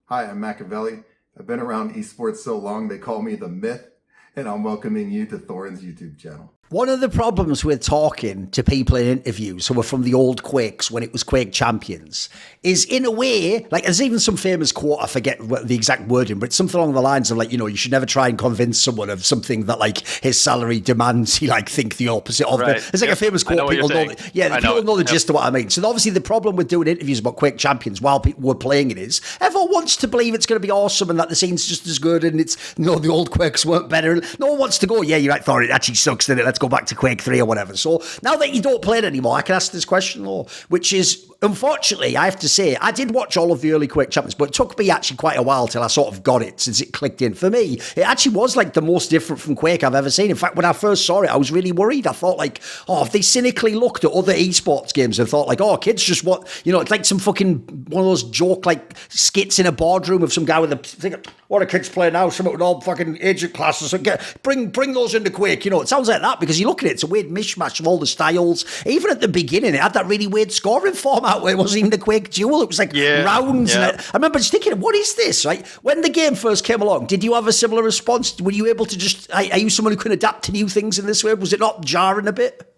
Hi, I'm Machiavelli. I've been around esports so long they call me the Myth, and I'm welcoming you to Thorin's YouTube channel. One of the problems with talking to people in interviews who were from the old Quakes when it was Quake Champions is, in a way, like there's even some famous quote, I forget the exact wording, but it's something along the lines of like, you should never try and convince someone of something that like his salary demands. You like think the opposite of it. It's like a famous quote. People know the gist of what I mean. So obviously the problem with doing interviews about Quake Champions while people were playing it is everyone wants to believe it's going to be awesome and that the scene's just as good and it's the old Quakes weren't better. No one wants to go, yeah, you're right, Thorin, it actually sucks, didn't it? Let's go back to Quake 3 or whatever. So now that you don't play it anymore, I can ask this question, though, which is, unfortunately, I have to say, I did watch all of the early Quake Champions, but it took me actually quite a while till I sort of got it, since it clicked in. For me, it actually was like the most different from Quake I've ever seen. In fact, when I first saw it, I was really worried. I thought like, if they cynically looked at other esports games and thought like, kids just want, it's like some fucking one of those joke like skits in a boardroom of some guy with a thing. What are kids playing now? Some with all fucking agent classes. Bring those into Quake. It sounds like that because you look at it, it's a weird mishmash of all the styles. Even at the beginning, it had that really weird scoring format where it wasn't even the Quake duel. It was like rounds. Yeah. And I remember just thinking, what is this? Right? When the game first came along, did you have a similar response? Were you able to just, are you someone who can adapt to new things in this way? Was it not jarring a bit?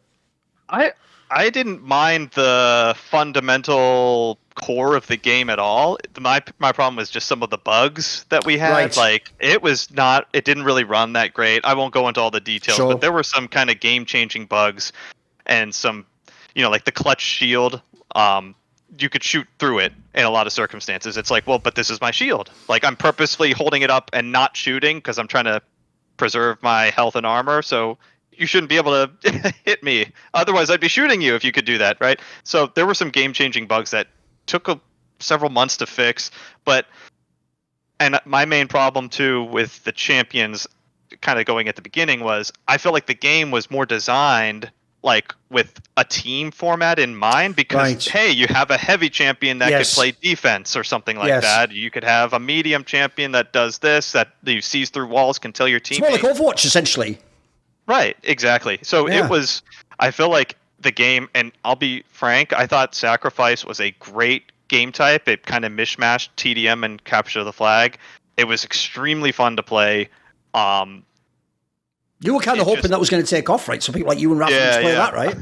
I didn't mind the fundamental core of the game at all. My problem was just some of the bugs that we had. Right. Like it didn't really run that great. I won't go into all the details, Sure. but there were some kind of game-changing bugs and some, like the clutch shield. You could shoot through it in a lot of circumstances. It's like, well, but this is my shield. Like I'm purposefully holding it up and not shooting because I'm trying to preserve my health and armor. So you shouldn't be able to hit me. Otherwise, I'd be shooting you if you could do that, right? So there were some game-changing bugs that took several months to fix. And my main problem, too, with the champions kind of going at the beginning was I felt like the game was more designed like with a team format in mind because, hey, you have a heavy champion that could play defense or something like that. You could have a medium champion that does this, that you sees through walls, can tell your team. It's more like Overwatch, essentially. Right, exactly. So it was, I feel like the game, and I'll be frank, I thought Sacrifice was a great game type. It kind of mishmashed TDM and Capture the Flag. It was extremely fun to play. You were kind of hoping that was going to take off, right? So people like you and Rapha play that, right?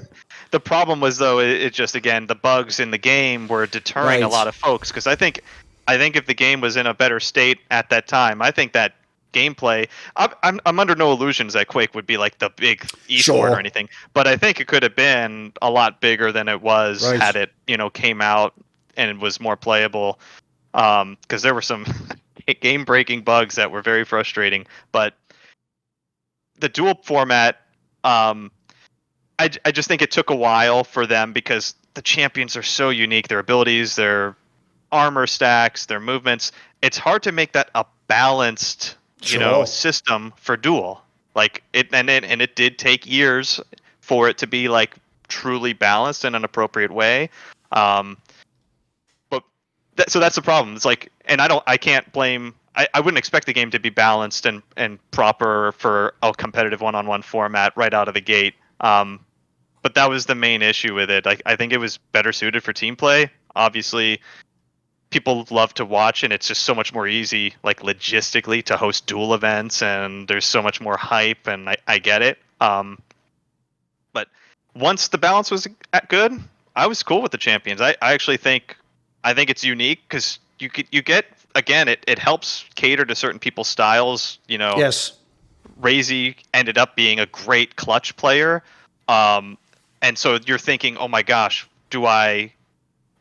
The problem was, though, it just, again, the bugs in the game were deterring a lot of folks. Because I think if the game was in a better state at that time, I think that gameplay, I'm under no illusions that Quake would be like the big esport or anything, but I think it could have been a lot bigger than it was had it came out and it was more playable, because there were some game breaking bugs that were very frustrating. But the duel format, I just think it took a while for them because the champions are so unique, their abilities, their armor stacks, their movements. It's hard to make that a balanced system for duel. Like it did take years for it to be like truly balanced in an appropriate way. So that's the problem. It's like, and I can't blame. I wouldn't expect the game to be balanced and proper for a competitive one-on-one format right out of the gate. But that was the main issue with it. I think it was better suited for team play. Obviously, people love to watch, and it's just so much more easy, like logistically, to host duel events, and there's so much more hype, and I get it. But once the balance was good, I was cool with the champions. I actually think it's unique because you get, again, it helps cater to certain people's styles. RAISY ended up being a great clutch player, and so you're thinking, oh my gosh,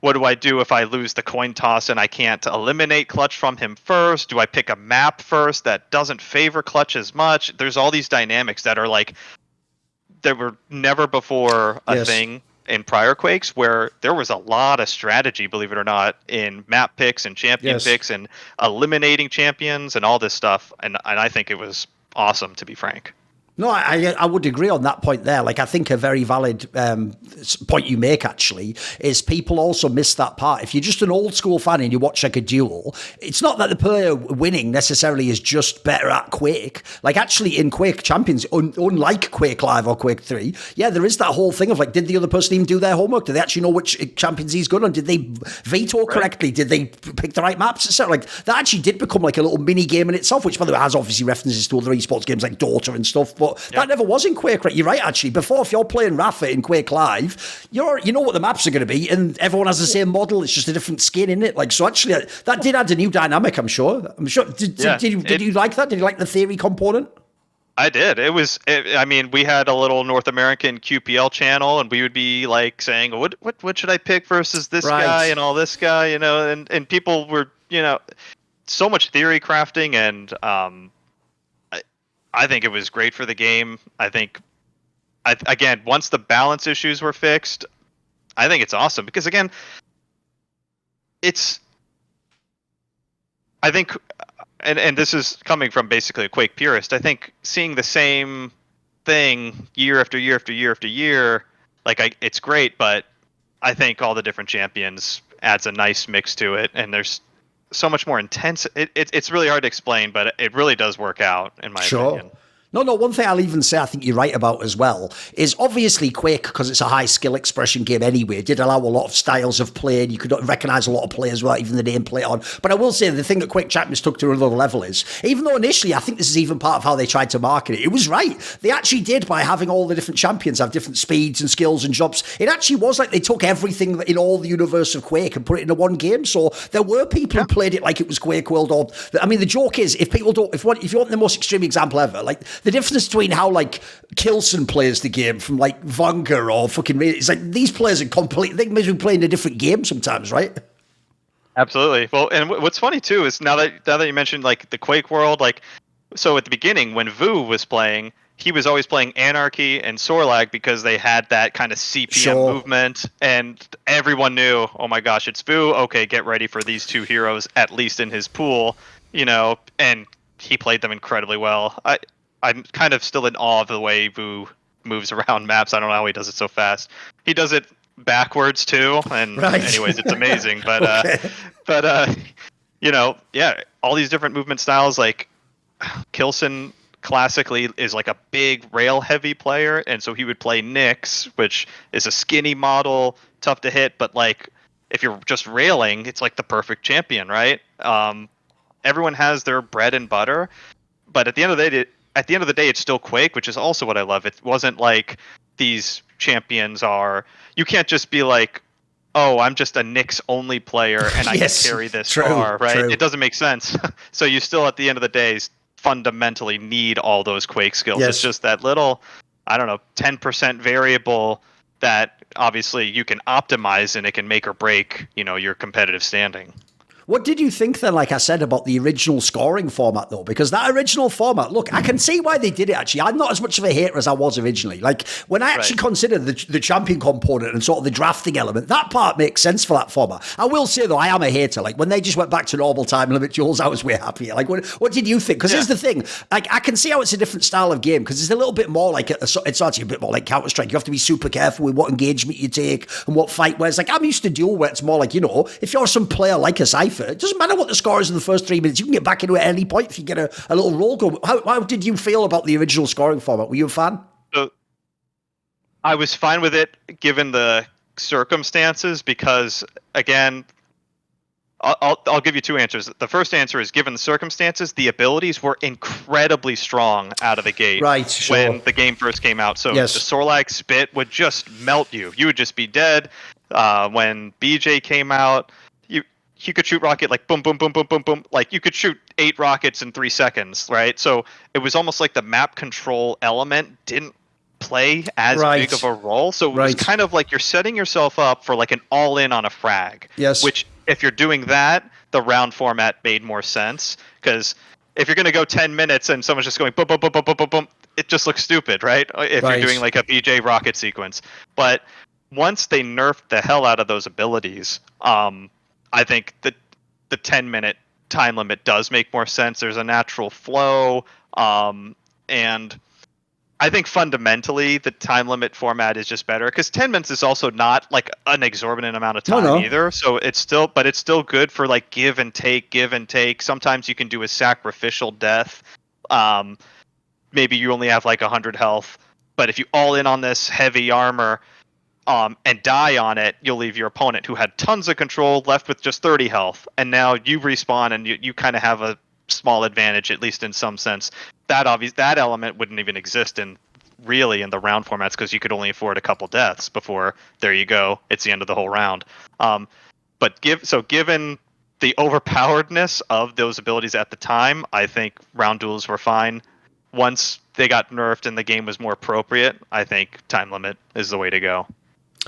what do I do if I lose the coin toss and I can't eliminate Clutch from him first? Do I pick a map first that doesn't favor Clutch as much? There's all these dynamics that are like, there were never before a thing in prior Quakes where there was a lot of strategy, believe it or not, in map picks and champion picks and eliminating champions and all this stuff. And I think it was awesome, to be frank. No, I would agree on that point there. Like, I think a very valid point you make, actually, is people also miss that part. If you're just an old school fan and you watch like a duel, it's not that the player winning necessarily is just better at Quake. Like, actually, in Quake Champions, unlike QuakeLive or Quake 3, yeah, there is that whole thing of like, did the other person even do their homework? Do they actually know which champions he's good on? Did they veto correctly? Did they pick the right maps? So, like, that actually did become like a little mini game in itself, which, by the way, has obviously references to other esports games like Dota and stuff. But that never was in Quake, right? You're right, actually. Before, if you're playing Rapha in QuakeLive, you know what the maps are going to be, and everyone has the same model. It's just a different skin in it. Like, so actually, that did add a new dynamic. I'm sure. Did you like that? Did you like the theory component? I did. I mean, we had a little North American QPL channel, and we would be like saying, "What should I pick versus this guy and all this guy?" You know, and people were, you know, so much theory crafting, and I think it was great for the game. I think, again, once the balance issues were fixed, I think it's awesome because, again, I think, and this is coming from basically a Quake purist, I think seeing the same thing year after year after year after year, it's great, but I think all the different champions adds a nice mix to it, and there's so much more intense. It's really hard to explain, but it really does work out, in my opinion. No, one thing I'll even say I think you're right about as well is obviously Quake, because it's a high skill expression game anyway, did allow a lot of styles of play, and you could recognize a lot of players without even the nameplate on. But I will say the thing that Quake Champions took to another level is, even though initially I think this is even part of how they tried to market it, it was right. They actually did, by having all the different champions have different speeds and skills and jobs. It actually was like they took everything in all the universe of Quake and put it into one game. So there were people who played it like it was Quake World. Or, I mean, the joke is, if you want the most extreme example ever, like the difference between how like Kilson plays the game from like Vanga or fucking, it's like these players are completely, they may be playing a different game sometimes, right? Absolutely. Well, and what's funny too is now that you mentioned like the Quake world, like, so at the beginning when Vu was playing, he was always playing Anarchy and Sorlag because they had that kind of CPM movement, and everyone knew, oh my gosh, it's Vu. Okay, get ready for these two heroes, at least in his pool, you know, and he played them incredibly well. I'm kind of still in awe of the way Vu moves around maps. I don't know how he does it so fast. He does it backwards too, and anyways, it's amazing. But you know, yeah, all these different movement styles. Like Kilson classically is like a big rail heavy player, and so he would play Nyx, which is a skinny model, tough to hit, but like if you're just railing, it's like the perfect champion, right? Everyone has their bread and butter, but at the end of the day, it's still Quake, which is also what I love. It wasn't like these champions are. You can't just be like, oh, I'm just a Nyx only player and I can carry this far, right? True. It doesn't make sense. So you still, at the end of the day, fundamentally need all those Quake skills. Yes. It's just that little, I don't know, 10% variable that obviously you can optimize, and it can make or break, you know, your competitive standing. What did you think then, like I said, about the original scoring format, though? Because that original format, look, I can see why they did it, actually. I'm not as much of a hater as I was originally. Like, when I actually consider the champion component and sort of the drafting element, that part makes sense for that format. I will say, though, I am a hater. Like, when they just went back to normal time limit duels, I was way happier. Like, what did you think? Because here's the thing. Like, I can see how it's a different style of game, because it's a little bit more like, it's actually a bit more like Counter-Strike. You have to be super careful with what engagement you take and what fight. Whereas, like, I'm used to duel where it's more like, you know, if you're some player like a Cypher, it doesn't matter what the score is in the first 3 minutes. You can get back into it at any point if you get a little roll going. How did you feel about the original scoring format? Were you a fan? So, I was fine with it given the circumstances, because, again, I'll give you two answers. The first answer is, given the circumstances, the abilities were incredibly strong out of the gate when the game first came out. So the Sorlag spit would just melt you. You would just be dead. When BJ came out, you could shoot rocket like boom, boom, boom, boom, boom, boom. Like you could shoot 8 rockets in 3 seconds, right? So it was almost like the map control element didn't play as big of a role. So it was kind of like you're setting yourself up for like an all-in on a frag. Yes. Which, if you're doing that, the round format made more sense. Because if you're going to go 10 minutes and someone's just going boom, boom, boom, boom, boom, boom, boom, it just looks stupid, right? If you're doing like a BJ rocket sequence. But once they nerfed the hell out of those abilities, I think the 10-minute time limit does make more sense. There's a natural flow, and I think fundamentally the time limit format is just better because 10 minutes is also not like an exorbitant amount of time either. So it's still, but it's still good for like give and take, give and take. Sometimes you can do a sacrificial death. Maybe you only have like 100 health, but if you all in on this heavy armor and die on it, you'll leave your opponent who had tons of control left with just 30 health. And now you respawn and you kind of have a small advantage, at least in some sense. That element wouldn't even exist in the round formats because you could only afford a couple deaths before there you go, it's the end of the whole round. But given the overpoweredness of those abilities at the time, I think round duels were fine. Once they got nerfed and the game was more appropriate, I think time limit is the way to go.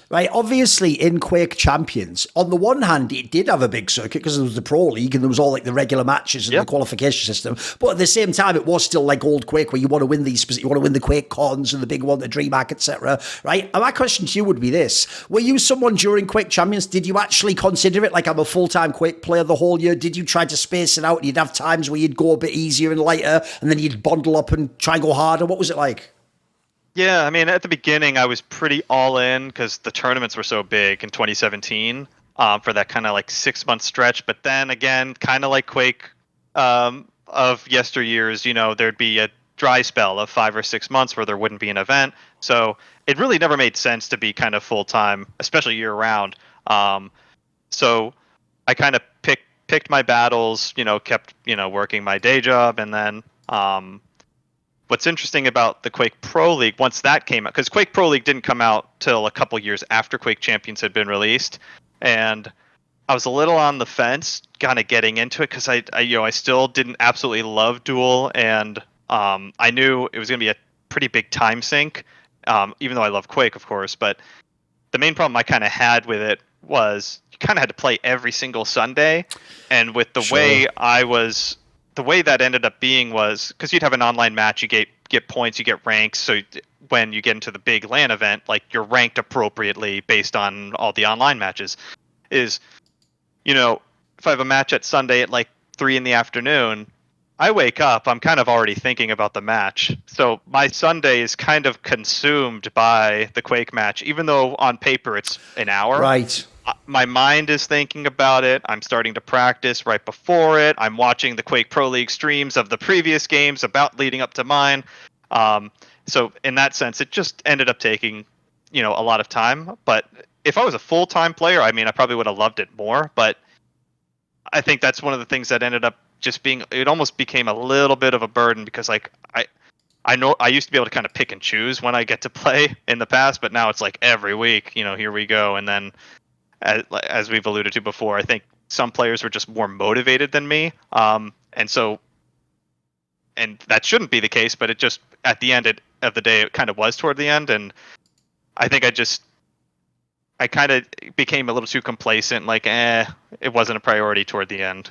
Right, obviously in Quake Champions, on the one hand, it did have a big circuit because there was the Pro League and there was all like the regular matches and the qualification system. But at the same time, it was still like old Quake where you want to win you want to win the QuakeCons and the big one, the Dreamhack, etc. Right? And my question to you would be this. Were you someone during Quake Champions, did you actually consider it like I'm a full-time Quake player the whole year? Did you try to space it out and you'd have times where you'd go a bit easier and lighter and then you'd bundle up and try and go harder? What was it like? Yeah, I mean, at the beginning, I was pretty all in because the tournaments were so big in 2017 for that kind of like 6-month stretch. But then again, kind of like Quake of yesteryears, there'd be a dry spell of 5 or 6 months where there wouldn't be an event. So it really never made sense to be kind of full time, especially year round. So I kind of picked my battles, kept working my day job, and then. What's interesting about the Quake Pro League, once that came out, because Quake Pro League didn't come out till a couple years after Quake Champions had been released, and I was a little on the fence, kind of getting into it, because I still didn't absolutely love Duel, and I knew it was going to be a pretty big time sink, even though I love Quake, of course. But the main problem I kind of had with it was you kind of had to play every single Sunday, and with the way the way that ended up being was because you'd have an online match, you get points, you get ranks. So when you get into the big LAN event, like you're ranked appropriately based on all the online matches. If I have a match at Sunday at like 3 p.m, I wake up, I'm kind of already thinking about the match. So my Sunday is kind of consumed by the Quake match, even though on paper it's an hour. Right. My mind is thinking about it. I'm starting to practice right before it. I'm watching the Quake Pro League streams of the previous games about leading up to mine. So in that sense, it just ended up taking, a lot of time. But if I was a full-time player, I mean, I probably would have loved it more. But I think that's one of the things that ended up just being, it almost became a little bit of a burden because like I know I used to be able to kind of pick and choose when I get to play in the past, but now it's like every week, here we go. And then as we've alluded to before, I think some players were just more motivated than me. And that shouldn't be the case, but it just, at the end of the day, it kind of was toward the end. And I think I kind of became a little too complacent, like, it wasn't a priority toward the end.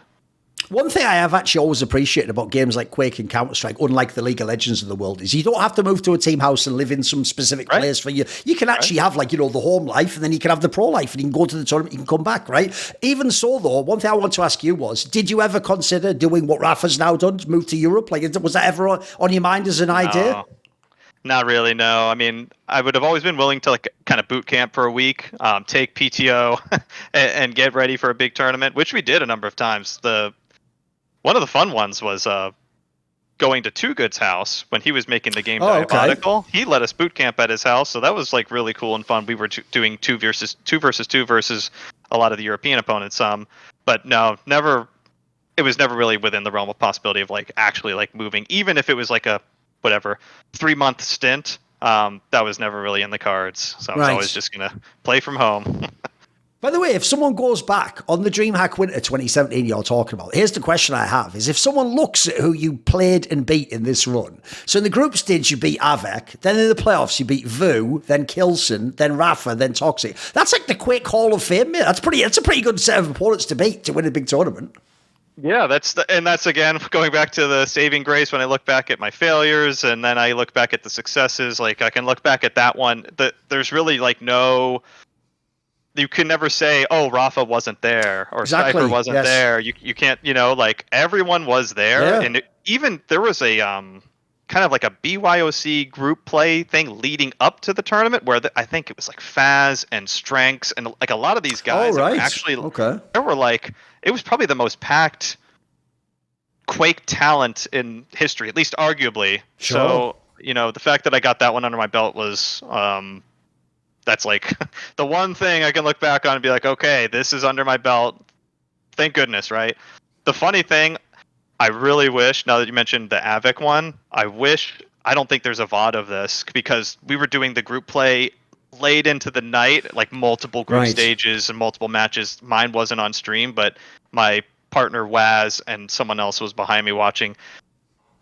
One thing I have actually always appreciated about games like Quake and Counter-Strike, unlike the League of Legends of the world, is you don't have to move to a team house and live in some specific place for you. You can actually have the home life, and then you can have the pro life, and you can go to the tournament, you can come back, right? Even so, though, one thing I want to ask you was, did you ever consider doing what Rapha's now done, move to Europe? Like, was that ever on your mind as an idea? Not really, no. I mean, I would have always been willing to like kind of boot camp for a week, take PTO, and get ready for a big tournament, which we did a number of times. One of the fun ones was going to Too Good's house when he was making the game Diabolical. Okay. He let us boot camp at his house, so that was like really cool and fun. We were doing two versus two versus a lot of the European opponents. But no, never. It was never really within the realm of possibility of like actually like moving, even if it was like a 3-month stint. That was never really in the cards. So I was always just gonna play from home. By the way, if someone goes back on the Dreamhack Winter 2017 you're talking about, here's the question I have, is if someone looks at who you played and beat in this run, so in the group stage you beat Avec, then in the playoffs you beat Vu, then Kilson, then Rapha, then toxjq. That's like the Quake Hall of Fame, mate. That's a pretty good set of opponents to beat to win a big tournament. Yeah, that's again going back to the saving grace when I look back at my failures and then I look back at the successes. Like I can look back at that one. There's really like no. You can never say, "Oh, Rapha wasn't there" or Cypher wasn't there. You can't. Like everyone was there, and even there was a kind of like a BYOC group play thing leading up to the tournament where I think it was like Faz and Strengths and like a lot of these guys Oh, right. were actually Okay. there were like it was probably the most packed Quake talent in history, at least arguably. Sure. So, you know, the fact that I got that one under my belt was that's like the one thing I can look back on and be like, okay, this is under my belt. Thank goodness, right? The funny thing, I really wish, now that you mentioned the Avic one, I don't think there's a VOD of this because we were doing the group play late into the night, like multiple group stages and multiple matches. Mine wasn't on stream, but my partner Waz and someone else was behind me watching.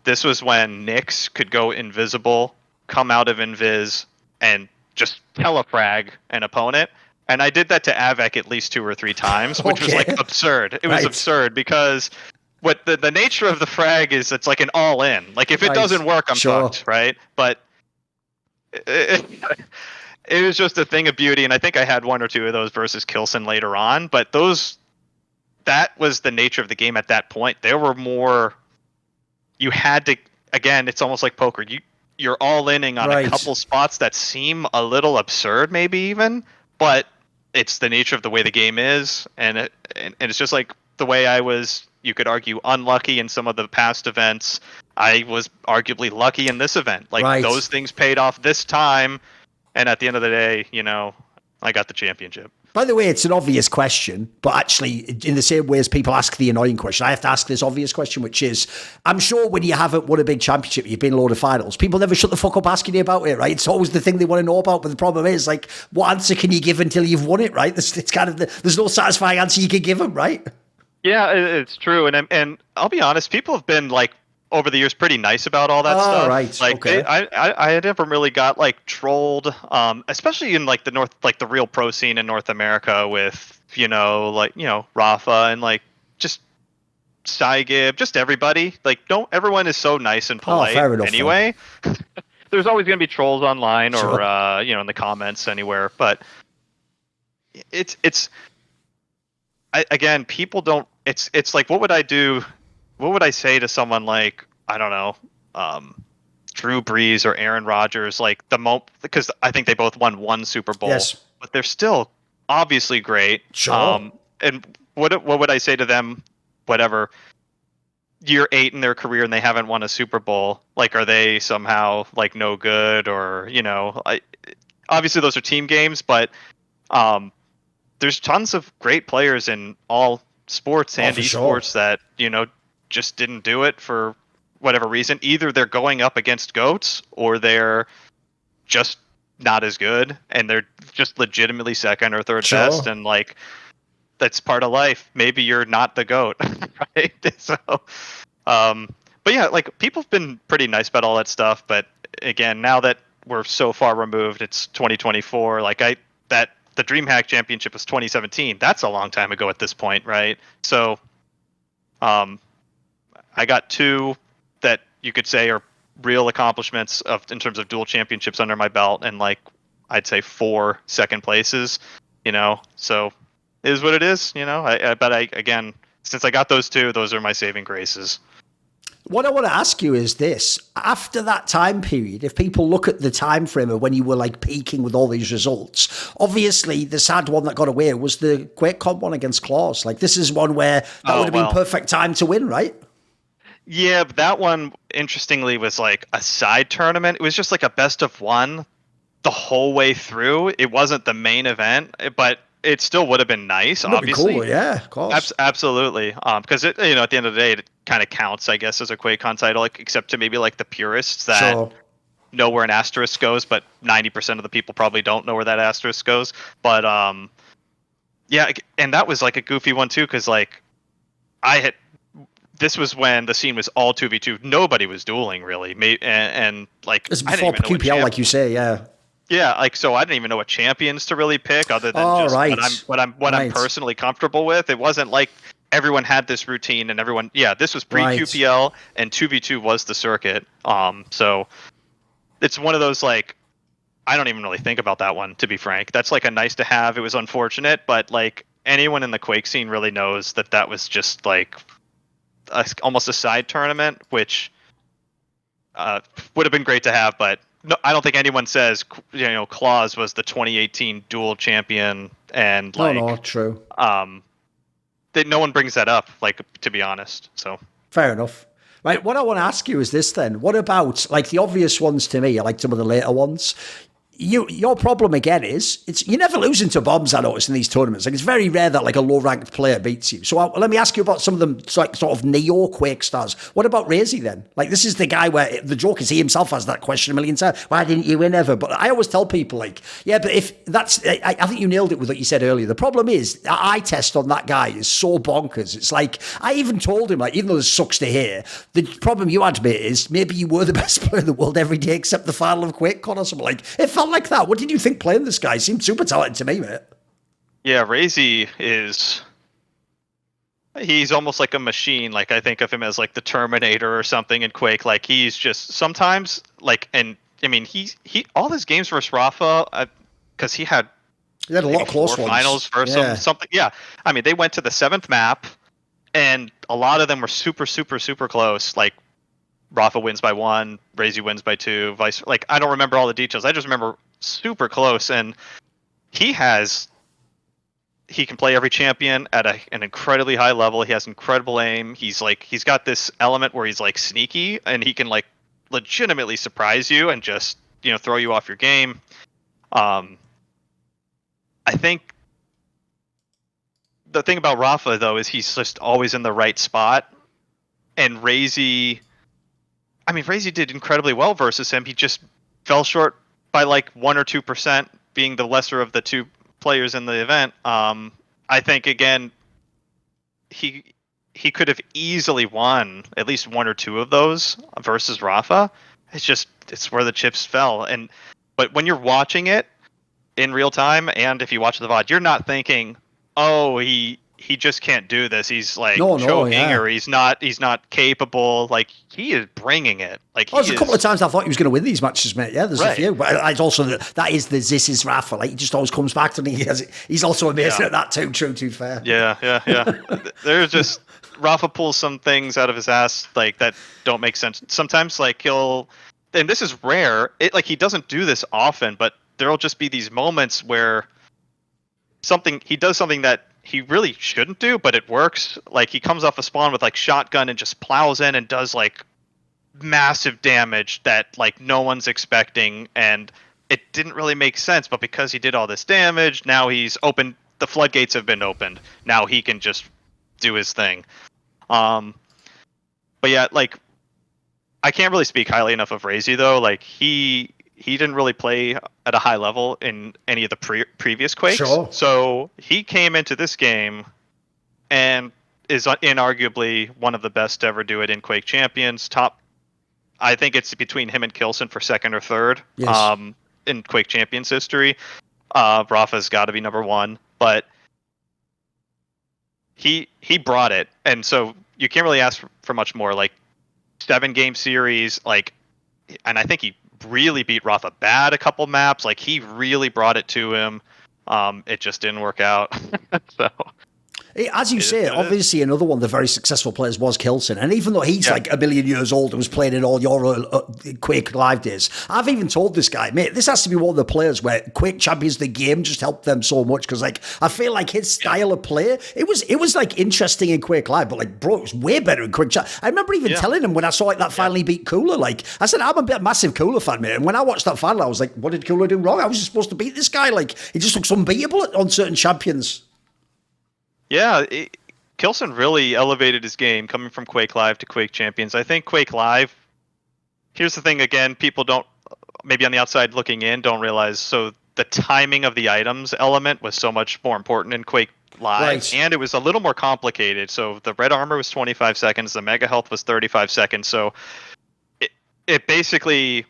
This was when Nyx could go invisible, come out of invis, and just telefrag an opponent. And I did that to Avic at least 2 or 3 times, which was like absurd. It was absurd because what the nature of the frag is, it's like an all-in. Like if it doesn't work, I'm fucked, right? But it was just a thing of beauty, and I think I had 1 or 2 of those versus Kilson later on. But that was the nature of the game at that point. There were more. You had to. Again, it's almost like poker. You're all-inning on a couple spots that seem a little absurd, maybe even, but it's the nature of the way the game is, and it's just like the way I was. You could argue unlucky in some of the past events. I was arguably lucky in this event. Like those things paid off this time, and at the end of the day, you know, I got the championship. By the way, it's an obvious question, but actually, in the same way as people ask the annoying question, I have to ask this obvious question, which is, I'm sure when you haven't won a big championship, you've been in a load of finals, people never shut the fuck up asking you about it, right? It's always the thing they want to know about, but the problem is, like, what answer can you give until you've won it, right? It's kind of there's no satisfying answer you can give them, right? Yeah, it's true, and I'll be honest, people have been like over the years pretty nice about all that stuff. Right. Like okay. I never really got like trolled, especially in like the North, like the real pro scene in North America with, you know, like, you know, Rapha and like just Cygib, just everybody. Like everyone is so nice and polite fair enough, anyway. There's always going to be trolls online or you know, in the comments anywhere, but again, people don't. It's like, what would I do? What would I say to someone like, I don't know, Drew Brees or Aaron Rodgers? Like because I think they both won 1 Super Bowl, but they're still obviously great. Sure. And what would I say to them? Whatever, year 8 in their career and they haven't won a Super Bowl. Like, are they somehow like no good, or, you know? Obviously those are team games, but there's tons of great players in all sports and esports that, you know, just didn't do it for whatever reason. Either they're going up against GOATs or they're just not as good and they're just legitimately second or third best. And like, that's part of life. Maybe you're not the GOAT, right? So, but yeah, like people have been pretty nice about all that stuff. But again, now that we're so far removed, it's 2024. Like the DreamHack Championship was 2017. That's a long time ago at this point, right? So, I got 2 that you could say are real accomplishments in terms of dual championships under my belt, and like I'd say 4 second places, you know. So it is what it is, you know. But again, since I got those 2, those are my saving graces. What I want to ask you is this: after that time period, if people look at the time frame of when you were like peaking with all these results, obviously the sad one that got away was the QuakeCon one against clawz. Like, this is one where that would have been perfect time to win, right? Yeah, but that one, interestingly, was like a side tournament. It was just like a best of 1 the whole way through. It wasn't the main event, but it still would have been nice, obviously. Cool, yeah, of course. Absolutely. Because it, you know, at the end of the day, it kind of counts, I guess, as a QuakeCon title, like, except to maybe like the purists that know where an asterisk goes, but 90% of the people probably don't know where that asterisk goes. But yeah, and that was like a goofy one too, because like this was when the scene was all 2v2. Nobody was dueling really, and like it's before QPL, like you say, yeah. Yeah, like, so I didn't even know what champions to really pick other than what I'm personally comfortable with. It wasn't like everyone had this routine and everyone. Yeah, this was pre QPL and 2v2 was the circuit. So it's one of those, like, I don't even really think about that one, to be frank. That's like a nice to have. It was unfortunate, but like anyone in the Quake scene really knows that that was just like almost a side tournament, which would have been great to have, but no, I don't think anyone says clawz was the 2018 duel champion, and No, true. That no one brings that up, like, to be honest. So fair enough. Right, what I want to ask you is this then. What about, like, the obvious ones to me, I like some of the later ones. Your problem again is you're never losing to bombs. I notice in these tournaments, like it's very rare that like a low ranked player beats you. So let me ask you about some of them, like sort of neo Quake stars. What about RAISY then? Like this is the guy where the joke is he himself has that question a million times. Why didn't you win ever? But I always tell people like, yeah, but if that's, I think you nailed it with what you said earlier. The problem is the eye test on that guy is so bonkers. It's like I even told him like, even though this sucks to hear, the problem you had, mate, is maybe you were the best player in the world every day except the final of QuakeCon or something. Like it felt like that. What did you think playing this guy? He seemed super talented to me, mate. Yeah, RAISY he's almost like a machine. Like I think of him as like the Terminator or something in Quake. Like he's just sometimes like, and I mean he all his games versus Rapha, because he had a lot of close ones. Finals versus something. Yeah, I mean they went to the 7th map, and a lot of them were super close. Like Rapha wins by 1, RAISY wins by 2, vice. Like I don't remember all the details. I just remember super close, and he can play every champion at an incredibly high level. He has incredible aim. He's got this element where he's like sneaky, and he can like legitimately surprise you and just throw you off your game. I think the thing about Rapha though is he's just always in the right spot, and RAISY did incredibly well versus him. He just fell short by like 1 or 2%, being the lesser of the two players in the event. I think again, he could have easily won at least 1 or 2 of those versus Rapha. It's where the chips fell. But when you're watching it in real time, and if you watch the VOD, you're not thinking, oh, he just can't do this. He's like choking, or he's not capable. Like he is bringing it. Like there's a couple of times I thought he was going to win these matches, mate. Yeah, there's a few. But it's also that is the this is Rapha. Like he just always comes back to me. He's also amazing at that too. True, too fair. Yeah. There's just Rapha pulls some things out of his ass like that don't make sense. Sometimes like and this is rare. He doesn't do this often, but there'll just be these moments where he does something that he really shouldn't do, but it works. Like he comes off a spawn with like shotgun and just plows in and does like massive damage that like no one's expecting, and it didn't really make sense. But because he did all this damage, now he's opened. The floodgates have been opened. Now he can just do his thing. But yeah, like I can't really speak highly enough of RAISY though. Like he didn't really play at a high level in any of the previous Quakes. Sure. So he came into this game and is inarguably one of the best to ever do it in Quake Champions. I think it's between him and Kilson for 2nd or 3rd in Quake Champions history. Rapha's got to be number 1, but he brought it, and so you can't really ask for much more. Like 7-game series, and I think he really beat Rapha bad a couple maps. Like he really brought it to him. It just didn't work out. So as you say, obviously another one of the very successful players was Kilson, and even though he's like a million years old and was playing in all your QuakeLive days, I've even told this guy, mate, this has to be one of the players where Quake Champions, the game, just helped them so much, because like I feel like his style of play, it was like interesting in QuakeLive, but like bro, it was way better in Quake Champions. I remember even telling him when I saw like that finally beat Cooler, like I said, I'm a massive Cooler fan, mate, and when I watched that final, I was like, what did Cooler do wrong? I was just supposed to beat this guy. Like he just looks unbeatable on certain champions. Yeah, Kilson really elevated his game coming from QuakeLive to Quake Champions. I think QuakeLive, here's the thing again, people don't, maybe on the outside looking in, don't realize, so the timing of the items element was so much more important in QuakeLive, and it was a little more complicated. So the red armor was 25 seconds, the mega health was 35 seconds, so it basically,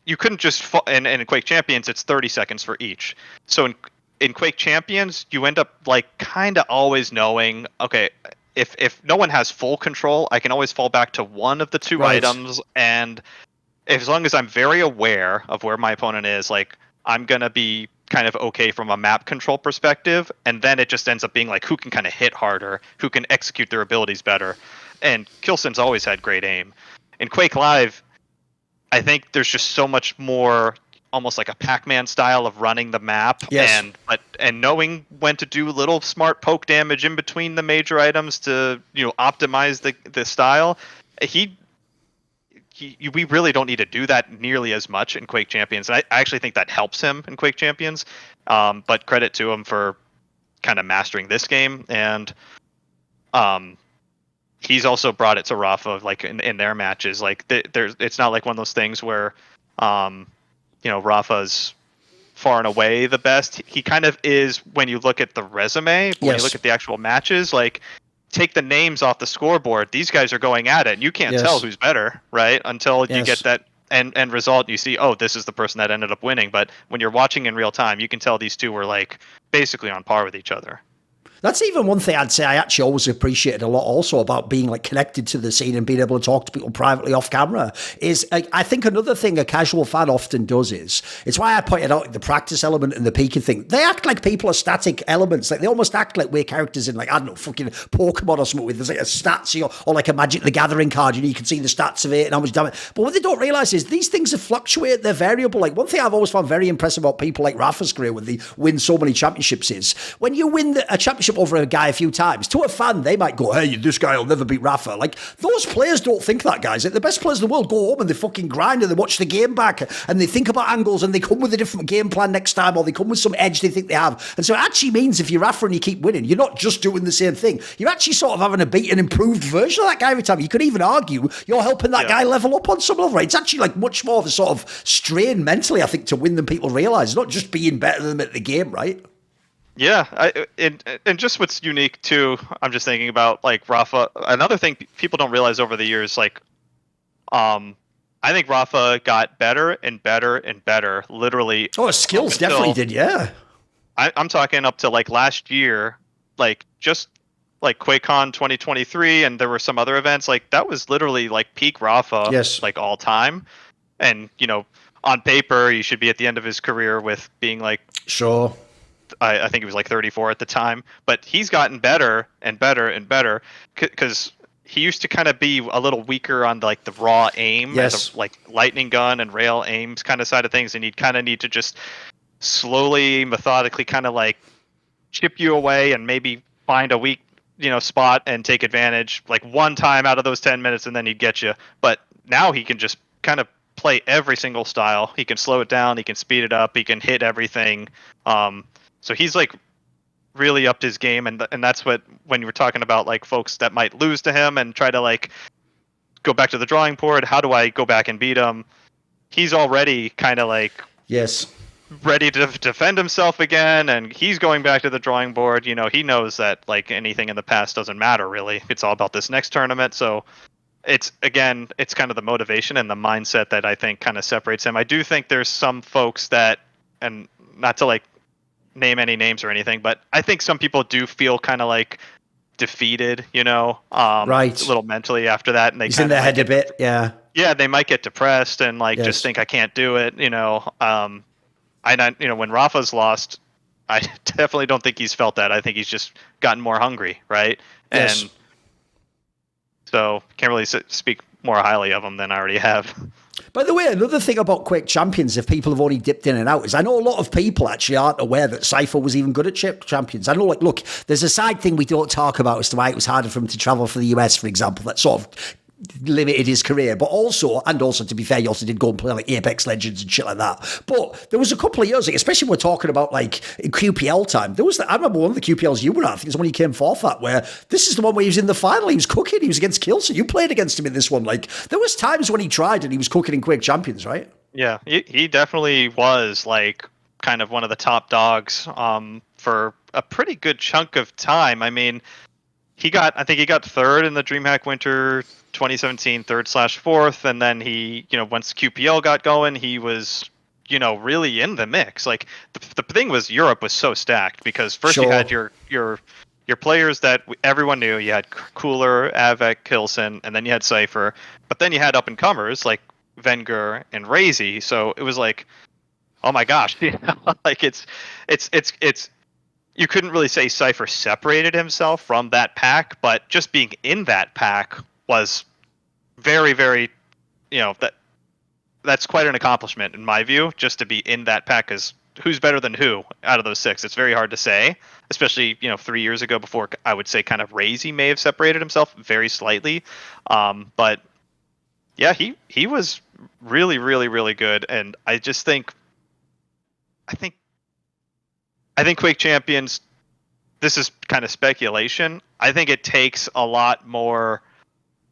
you couldn't just, and in Quake Champions, it's 30 seconds for each. So in Quake Champions, you end up like kind of always knowing, okay, if no one has full control, I can always fall back to one of the 2 items, and as long as I'm very aware of where my opponent is, like I'm gonna be kind of okay from a map control perspective, and then it just ends up being like who can kind of hit harder, who can execute their abilities better, and Kilson's always had great aim. In QuakeLive, I think there's just so much more, almost like a Pac-Man style of running the map, Yes. and knowing when to do little smart poke damage in between the major items to optimize the style. We really don't need to do that nearly as much in Quake Champions. I actually think that helps him in Quake Champions. But credit to him for kind of mastering this game, and he's also brought it to rapha, like in their matches. Like it's not like one of those things where rapha's far and away the best. He kind of is when you look at the resume, but when you look at the actual matches, like take the names off the scoreboard, these guys are going at it, and you can't tell who's better, right? Until you get that end result, you see, oh, this is the person that ended up winning. But when you're watching in real time, you can tell these two were like basically on par with each other. That's even one thing I'd say I actually always appreciated a lot also about being like connected to the scene and being able to talk to people privately off camera is I think another thing a casual fan often does is, it's why I pointed out the practice element and the peeking thing. They act like people are static elements. Like they almost act like we're characters in like, I don't know, fucking Pokemon or something with there's like a stats or like a Magic the Gathering card, you can see the stats of it and how much damage. But what they don't realize is these things are fluctuate, they're variable. Like one thing I've always found very impressive about people like rapha's career when they win so many championships is when you win a championship over a guy a few times, to a fan, they might go, hey, this guy will never beat rapha. Like, those players don't think that, guys. Like, the best players in the world go home and they fucking grind and they watch the game back and they think about angles and they come with a different game plan next time, or they come with some edge they think they have. And so it actually means if you're rapha and you keep winning, you're not just doing the same thing. You're actually sort of having a beat an improved version of that guy every time. You could even argue you're helping that guy level up on some level. Right? It's actually like much more of a sort of strain mentally, I think, to win than people realize. It's not just being better than them at the game, right? Yeah, and just what's unique too, I'm just thinking about like rapha. Another thing people don't realize over the years, like, I think rapha got better and better and better, literally. Oh, his skills definitely did, yeah. I'm talking up to like last year, like just like QuakeCon 2023, and there were some other events. Like that was literally like peak rapha, like all time. And on paper, he should be at the end of his career with being like sure. I think he was like 34 at the time, but he's gotten better and better and better because he used to kind of be a little weaker on like the raw aim, like lightning gun and rail aims kind of side of things, and he'd kind of need to just slowly, methodically kind of like chip you away and maybe find a weak spot and take advantage like one time out of those 10 minutes, and then he'd get you. But now he can just kind of play every single style. He can slow it down, he can speed it up, he can hit everything. So he's like really upped his game, and that's what, when you were talking about like folks that might lose to him and try to like go back to the drawing board, how do I go back and beat him? He's already kind of like ready to defend himself again, and he's going back to the drawing board. He knows that like anything in the past doesn't matter really. It's all about this next tournament. So it's kind of the motivation and the mindset that I think kind of separates him. I do think there's some folks that, and not to like name any names or anything, but I think some people do feel kind of like defeated, right, a little mentally after that, and they in their head a bit, yeah, they might get depressed and like just think I can't do it, when rapha's lost, I definitely don't think he's felt that. I think he's just gotten more hungry, right? And so can't really speak more highly of him than I already have. By the way, another thing about Quake Champions, if people have only dipped in and out, is I know a lot of people actually aren't aware that Cypher was even good at Champions. I know, like, look, there's a side thing we don't talk about as to why it was harder for him to travel for the US, for example, that sort of limited his career, but also to be fair, he also did go and play like Apex Legends and shit like that. But there was a couple of years, like, especially when we're talking about like in QPL time, I remember one of the QPLs you were at, I think it's when he came fourth at, where this is the one where he was in the final, he was cooking, he was against Kilson, you played against him in this one. Like, there was times when he tried and he was cooking in Quake Champions, right? Yeah, he definitely was like kind of one of the top dogs for a pretty good chunk of time. I mean, I think he got third in the DreamHack Winter 2017, third/fourth, and then he, once QPL got going, he was, really in the mix. Like the thing was, Europe was so stacked because first you had your players that everyone knew. You had Cooler, Avek, Kilson, and then you had Cypher, but then you had up and comers like Venger and RAISY. So it was like, oh my gosh, like it's. You couldn't really say Cypher separated himself from that pack, but just being in that pack was very, very that's quite an accomplishment in my view, just to be in that pack. Because who's better than who out of those 6? It's very hard to say, especially 3 years ago, before I would say kind of RAISY may have separated himself very slightly. But yeah, he was really, really, really good, and I think Quake Champions. This is kind of speculation. I think it takes a lot more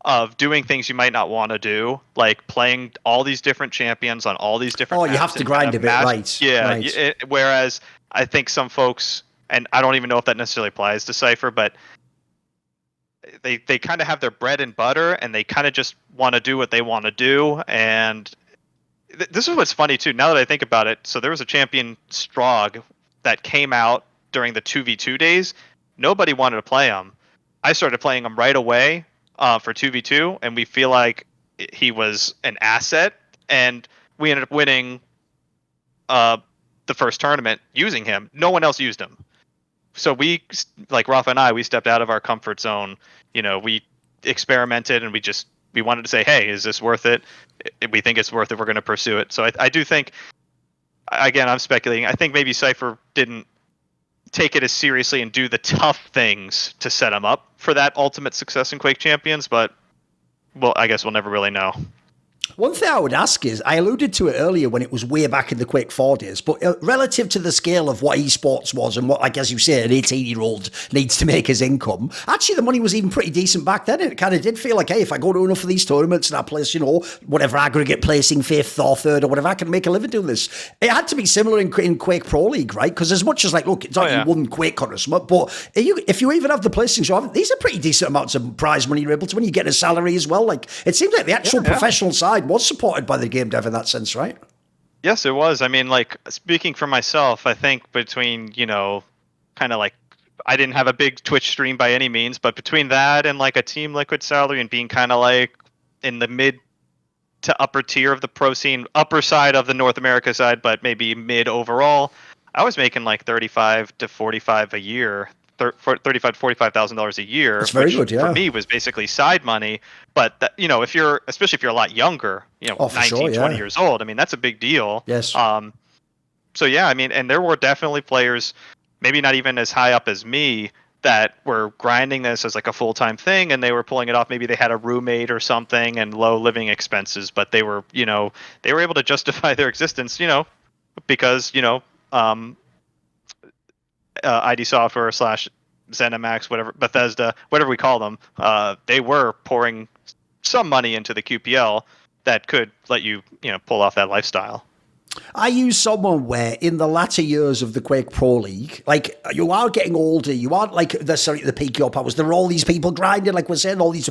of doing things you might not want to do, like playing all these different champions on all these different maps. You have to grind a bit, right? Yeah. Right. Whereas I think some folks, and I don't even know if that necessarily applies to Cypher, but they kind of have their bread and butter, and they kind of just want to do what they want to do. And this is what's funny too, now that I think about it. So there was a champion, Strog, that came out during the 2v2 days. Nobody wanted to play him. I started playing him right away for 2v2, and we feel like he was an asset, and we ended up winning the first tournament using him. No one else used him. So we, like Rapha and I, we stepped out of our comfort zone. We experimented, and we wanted to say, hey, is this worth it? If we think it's worth it, we're going to pursue it. So I do think, again, I'm speculating, I think maybe Cypher didn't take it as seriously and do the tough things to set him up for that ultimate success in Quake Champions, but I guess we'll never really know. One thing I would ask is, I alluded to it earlier when it was way back in the Quake 4 days, but relative to the scale of what esports was and what, like as you say, an 18-year-old needs to make his income, actually the money was even pretty decent back then. It kind of did feel like, hey, if I go to enough of these tournaments and I place, whatever aggregate placing, 5th or 3rd or whatever, I can make a living doing this. It had to be similar in Quake Pro League, right? Because as much as look, it's not you won QuakeCon or something, but if you even have the placings, these are pretty decent amounts of prize money you're able to win. You get a salary as well. Like, it seems like the actual professional side was supported by the game dev in that sense, right? Yes, it was. I mean, speaking for myself, I think between, kind of I didn't have a big Twitch stream by any means, but between that and a Team Liquid salary and being kind of in the mid to upper tier of the pro scene, upper side of the North America side, but maybe mid overall, I was making 35 to 45 a year. $35,000 to $45,000 a year. That's very good, yeah. For me was basically side money. But that, especially if you're a lot younger, 19, 20 years old, I mean, that's a big deal. Yes. So yeah, I mean, and there were definitely players, maybe not even as high up as me, that were grinding this as a full-time thing, and they were pulling it off. Maybe they had a roommate or something and low living expenses, but they were able to justify their existence, because ID Software / ZeniMax, whatever, Bethesda, whatever we call them, they were pouring some money into the QPL that could let you, pull off that lifestyle. I use someone where in the latter years of the Quake Pro League, you are getting older, you aren't the peak of your powers. There are all these people grinding, we're saying, all these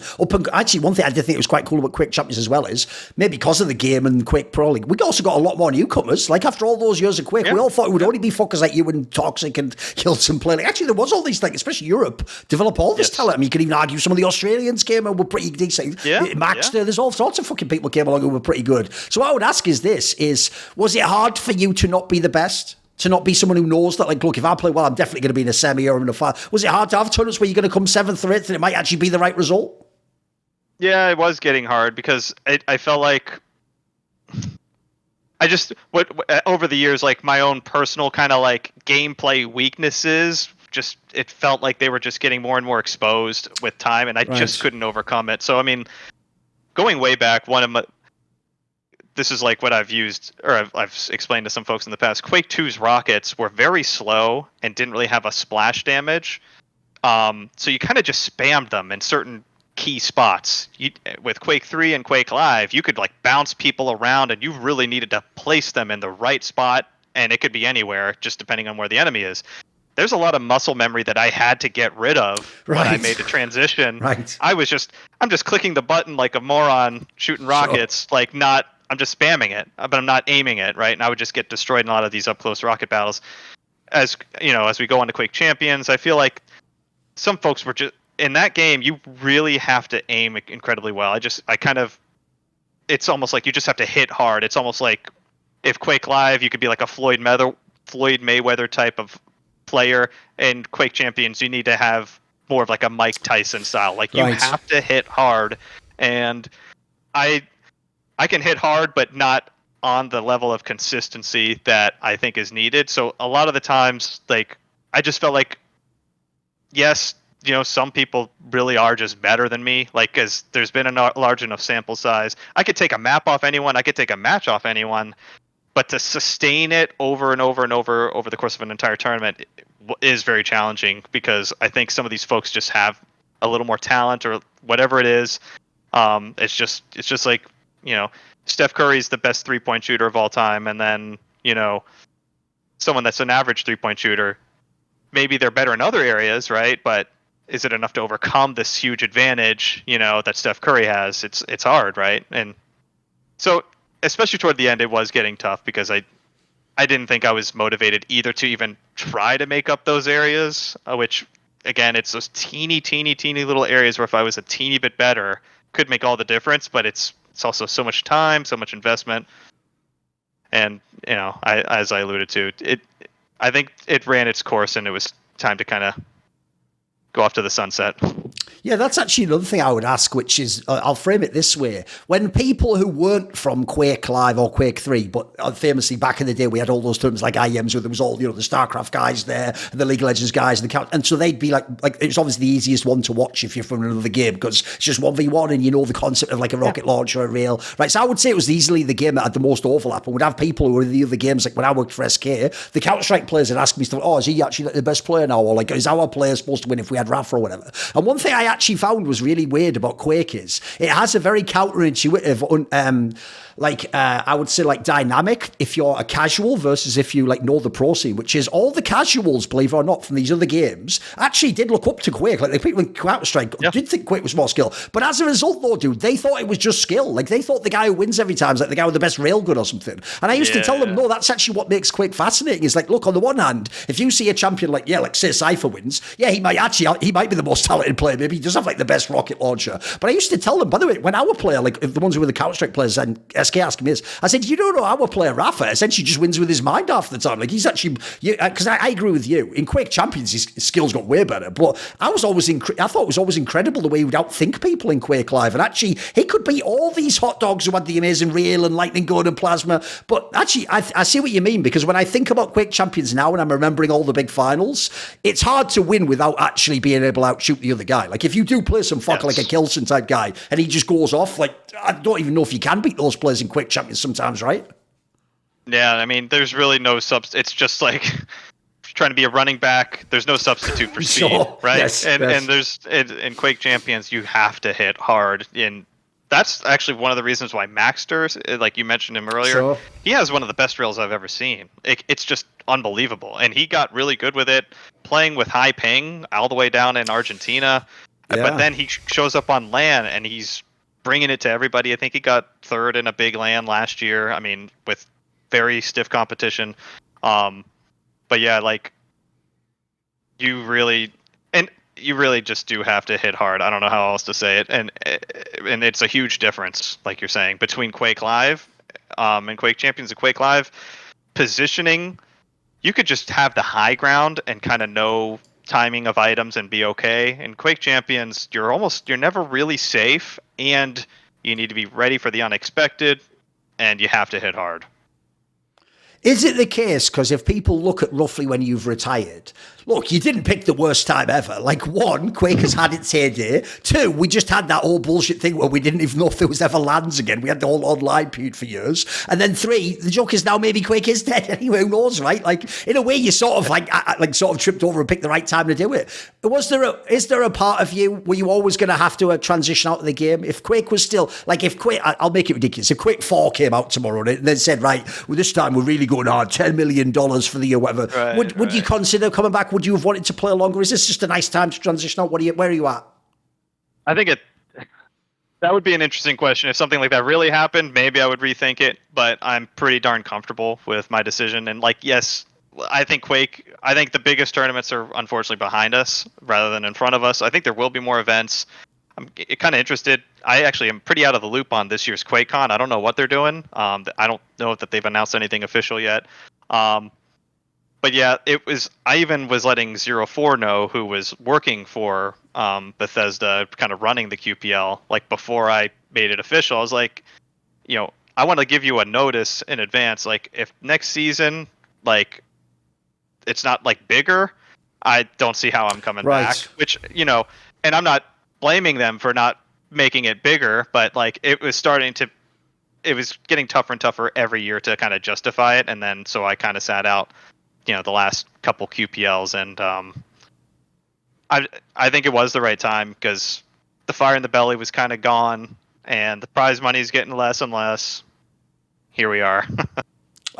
actually, one thing I did think was quite cool about Quake Champions as well is, maybe because of the game and Quake Pro League, we also got a lot more newcomers. After all those years of Quake, we all thought it would only be fuckers like you and Toxic and Kilton play. Actually, there was all these, especially Europe, develop all this talent. I mean, you could even argue some of the Australians came and were pretty decent. Maxter, there's all sorts of fucking people came along who were pretty good. So what I would ask is, was it hard for you to not be the best? To not be someone who knows that, look, if I play well, I'm definitely going to be in a semi or in a final. Was it hard to have tournaments where you're going to come 7th or 8th and it might actually be the right result? Yeah, it was getting hard because I felt like over the years, my own personal kind of gameplay weaknesses, it felt like they were just getting more and more exposed with time, and I just couldn't overcome it. So, I mean, going way back, this is what I've used, or I've explained to some folks in the past. Quake 2's rockets were very slow and didn't really have a splash damage. So you kind of just spammed them in certain key spots. With Quake 3 and QuakeLive, you could bounce people around, and you really needed to place them in the right spot, and it could be anywhere, just depending on where the enemy is. There's a lot of muscle memory that I had to get rid of when I made the transition. Right. I'm just clicking the button like a moron shooting rockets, I'm just spamming it, but I'm not aiming it, right? And I would just get destroyed in a lot of these up-close rocket battles. As we go on to Quake Champions, I feel like some folks were just in that game. You really have to aim incredibly well. It's almost like you just have to hit hard. It's almost like if QuakeLive, you could be like a Floyd Mayweather type of player. In Quake Champions, you need to have more of a Mike Tyson style. You have to hit hard, and I can hit hard, but not on the level of consistency that I think is needed. So a lot of the times, like, I just felt like, yes, you know, some people really are just better than me. Like, because there's been a large enough sample size. I could take a map off anyone. I could take a match off anyone. But to sustain it over and over and over the course of an entire tournament is very challenging, because I think some of these folks just have a little more talent or whatever it is. It's just like, you know, Steph Curry's the best 3-point shooter of all time, and then, you know, someone that's an average 3-point shooter, maybe they're better in other areas, right? But is it enough to overcome this huge advantage, you know, that Steph Curry has? It's hard, right? And so, especially toward the end, it was getting tough, because I didn't think I was motivated either to even try to make up those areas, which, again, it's those teeny little areas where if I was a teeny bit better, could make all the difference. But it's also so much time, so much investment, and, you know, as I alluded to, I think it ran its course, and it was time to kind of go off to the sunset. Yeah, that's actually another thing I would ask, which is, I'll frame it this way. When people who weren't from QuakeLive or Quake 3, but famously back in the day, we had all those terms like IEMs where there was all, you know, the StarCraft guys there, and the League of Legends guys, and so they'd be like it's obviously the easiest one to watch if you're from another game, because it's just 1v1 and you know the concept of like a rocket launcher or a rail, right? So I would say it was easily the game that had the most overlap, and would have people who were in the other games, like when I worked for SK, the Counter-Strike players would ask me stuff, oh, is he actually the best player now? Or like, is our player supposed to win if we had rapha or whatever? And one thing I actually found was really weird about Quake is it has a very counterintuitive, I would say, like, dynamic if you're a casual versus if you like know the pro scene, which is all the casuals, believe it or not, from these other games actually did look up to Quake. Like, the people in Counter-Strike did think Quake was more skill, but as a result, though, dude, they thought it was just skill. Like, they thought the guy who wins every time is like the guy with the best railgun or something. And I used to tell them, no, that's actually what makes Quake fascinating. Is like, look, on the one hand, if you see a champion like say Cypher wins, he might be the most talented player. Maybe he does have like the best rocket launcher. But I used to tell them, by the way, when our player, like the ones who were the Counter-Strike players, and SK asked me this, I said, you don't know, our player Rapha essentially just wins with his mind half the time. Like, he's actually, because I agree with you, in Quake Champions his skills got way better, but I thought it was always incredible the way he would outthink people in QuakeLive, and actually he could beat all these hot dogs who had the amazing rail and lightning gun and plasma. But actually I see what you mean, because when I think about Quake Champions now and I'm remembering all the big finals, it's hard to win without actually being able to outshoot the other guy. Like, if you do play some fucker like a Kelson type guy and he just goes off, like, I don't even know if you can beat those players in Quake Champions sometimes, right? Yeah, I mean, there's really no it's just like trying to be a running back. There's no substitute for speed, right? Yes, and there's in Quake Champions, you have to hit hard. That's actually one of the reasons why Maxter, like you mentioned him earlier, he has one of the best rails I've ever seen. It's just unbelievable, and he got really good with it, playing with high ping all the way down in Argentina. Yeah. But then he shows up on LAN and he's bringing it to everybody. I think he got third in a big LAN last year. I mean, with very stiff competition. But yeah, like, you really just do have to hit hard. I don't know how else to say it. And it's a huge difference, like you're saying, between QuakeLive and Quake Champions and QuakeLive. Positioning, you could just have the high ground and kind of know timing of items and be okay. In Quake Champions, you're never really safe, and you need to be ready for the unexpected, and you have to hit hard. Is it the case, because if people look at roughly when you've retired, look, you didn't pick the worst time ever. Like, one, Quake has had its heyday. Two, we just had that whole bullshit thing where we didn't even know if there was ever LANs again. We had the whole online period for years. And then three, the joke is now maybe Quake is dead anyway, who knows, right? Like, in a way, you sort of tripped over and picked the right time to do it. Is there a part of you where you always going to have to transition out of the game? If Quake was still, like, if Quake, I'll make it ridiculous. If Quake 4 came out tomorrow and then said, right, well, this time we're really going hard, $10 million for the year, whatever, would you consider coming back? Would you have wanted to play longer? Is this just a nice time to transition out? Where are you at? I think that would be an interesting question. If something like that really happened, maybe I would rethink it, but I'm pretty darn comfortable with my decision. And, like, yes, I think the biggest tournaments are unfortunately behind us rather than in front of us. I think there will be more events. I'm kind of interested. I actually am pretty out of the loop on this year's QuakeCon. I don't know what they're doing. I don't know that they've announced anything official yet. But yeah, I even was letting 04 know, who was working for Bethesda, kind of running the QPL, like, before I made it official. I was like, I want to give you a notice in advance. Like if next season, like it's not like bigger, I don't see how I'm coming back. Which, and I'm not blaming them for not making it bigger, but like it was getting tougher and tougher every year to kind of justify it. And then, so I kind of sat out, the last couple QPLs, and I think it was the right time because the fire in the belly was kind of gone and the prize money is getting less and less. Here we are.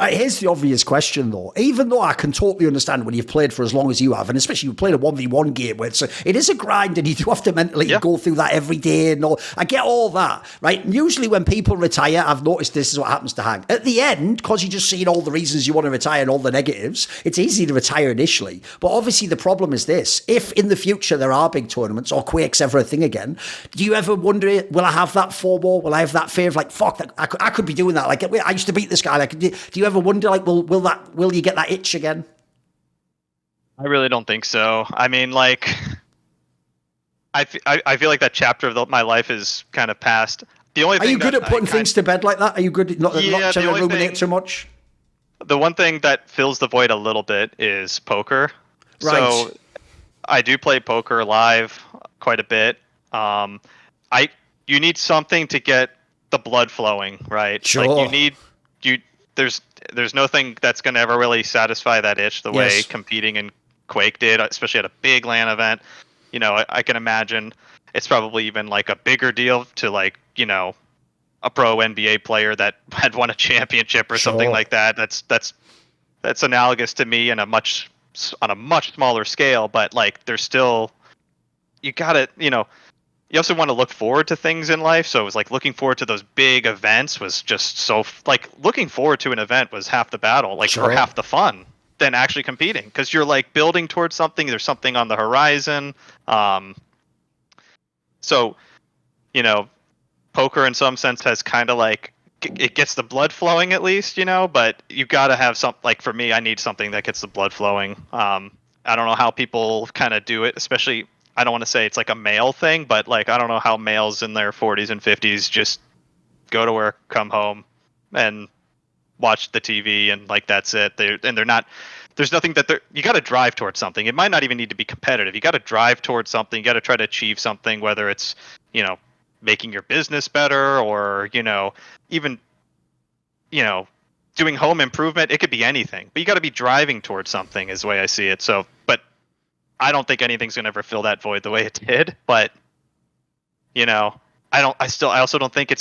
Here's the obvious question, though. Even though I can totally understand when you've played for as long as you have, and especially you've played a 1v1 game where it is a grind and you do have to mentally go through that every day. And all, I get all that, right? And usually when people retire, I've noticed this is what happens to DaHanG. At the end, because you've just seen all the reasons you want to retire and all the negatives, it's easy to retire initially. But obviously the problem is this. If in the future there are big tournaments or Quake's ever a thing again, do you ever wonder, will I have that FOMO? Will I have that fear of like, fuck, I could be doing that. Like, I used to beat this guy. Like, do you ever wonder, like, will you get that itch again? I really don't think so. I mean, like, I feel like that chapter of my life is kind of past. The only thing are you good at putting things to bed like that? Are you good at not trying to ruminate too much? The one thing that fills the void a little bit is poker. Right. So I do play poker live quite a bit. You need something to get the blood flowing, right? Sure. Like there's nothing that's going to ever really satisfy that itch the way competing in Quake did, especially at a big LAN event. I can imagine it's probably even like a bigger deal to like, a pro NBA player that had won a championship or something like that. That's analogous to me on a much smaller scale, but like there's still, you gotta, you also want to look forward to things in life. So it was like looking forward to those big events was just so like looking forward to an event was half the battle, like or half the fun than actually competing. Because you're like building towards something. There's something on the horizon. So, poker in some sense has kind of like, it gets the blood flowing at least, but you got to have something. Like for me, I need something that gets the blood flowing. I don't know how people kind of do it, especially, I don't want to say it's like a male thing, but like I don't know how males in their 40s and 50s just go to work, come home, and watch the TV, and like that's it. They're not. There's nothing that you got to drive towards something. It might not even need to be competitive. You got to drive towards something. You got to try to achieve something, whether it's making your business better or even doing home improvement. It could be anything, but you got to be driving towards something is the way I see it. So, but I don't think anything's gonna ever fill that void the way it did, but I also don't think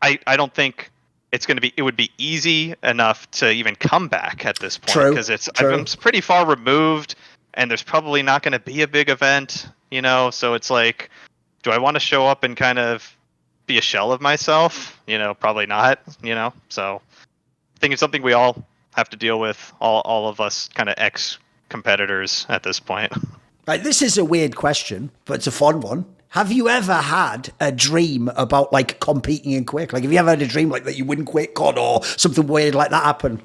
I don't think it's gonna be. It would be easy enough to even come back at this point because I'm pretty far removed, and there's probably not gonna be a big event, So it's like, do I want to show up and kind of be a shell of myself? Probably not. So I think it's something we all have to deal with. All of us kind of competitors at this point. Right, this is a weird question, but it's a fun one. Have you ever had a dream about like competing in Quake? Like, have you ever had a dream like that you win QuakeCon or something weird like that happen?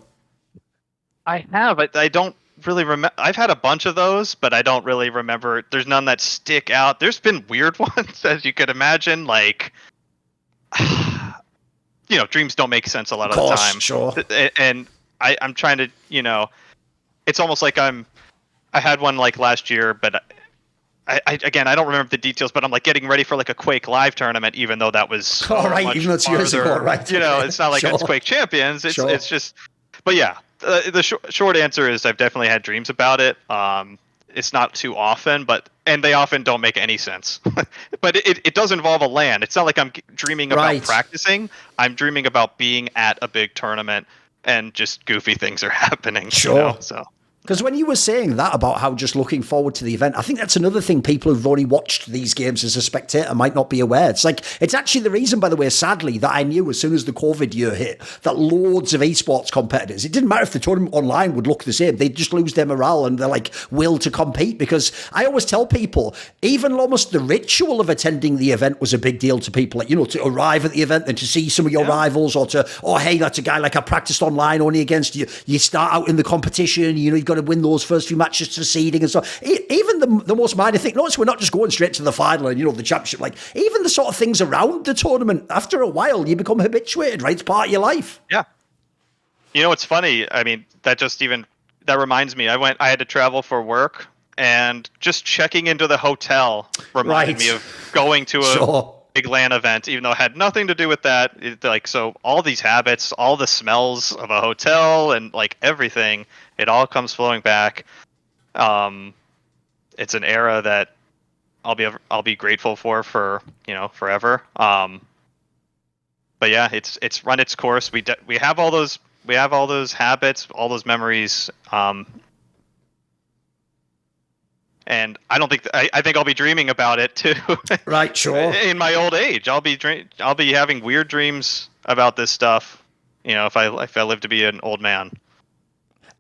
I have. I don't really remember. I've had a bunch of those, but I don't really remember. There's none that stick out. There's been weird ones, as you could imagine. Like, dreams don't make sense a lot of the time. Sure. And I'm trying to, it's almost like I had one like last year, but I don't remember the details, but I'm like getting ready for like a QuakeLive tournament, even though that was even though it's years ago, right? It's not like it's Quake Champions. It's just, but yeah, the short answer is I've definitely had dreams about it. It's not too often, and they often don't make any sense. But it does involve a LAN. It's not like I'm dreaming about practicing. I'm dreaming about being at a big tournament and just goofy things are happening. Sure. So. Because when you were saying that about how just looking forward to the event, I think that's another thing people who've only watched these games as a spectator might not be aware. It's like, it's actually the reason, by the way, sadly, that I knew as soon as the COVID year hit, that loads of esports competitors, it didn't matter if the tournament online would look the same, they'd just lose their morale and their like will to compete. Because I always tell people, even almost the ritual of attending the event was a big deal to people. Like, to arrive at the event and to see some of your rivals, or to, oh, hey, that's a guy like I practiced online only against you. You start out in the competition, you've got to win those first few matches to seeding and so even the most minor thing. Notice we're not just going straight to the final and, the championship. Like, even the sort of things around the tournament, after a while, you become habituated, right? It's part of your life. Yeah. It's funny. I mean, that reminds me. I had to travel for work, and just checking into the hotel reminded me of going to a big LAN event, even though it had nothing to do with that. So all these habits, all the smells of a hotel, and like everything, it all comes flowing back. It's an era that I'll be grateful for forever. But yeah, it's run its course. We have all those habits, all those memories. And I don't think I think I'll be dreaming about it too. Right, sure. In my old age, I'll be having weird dreams about this stuff. If I live to be an old man.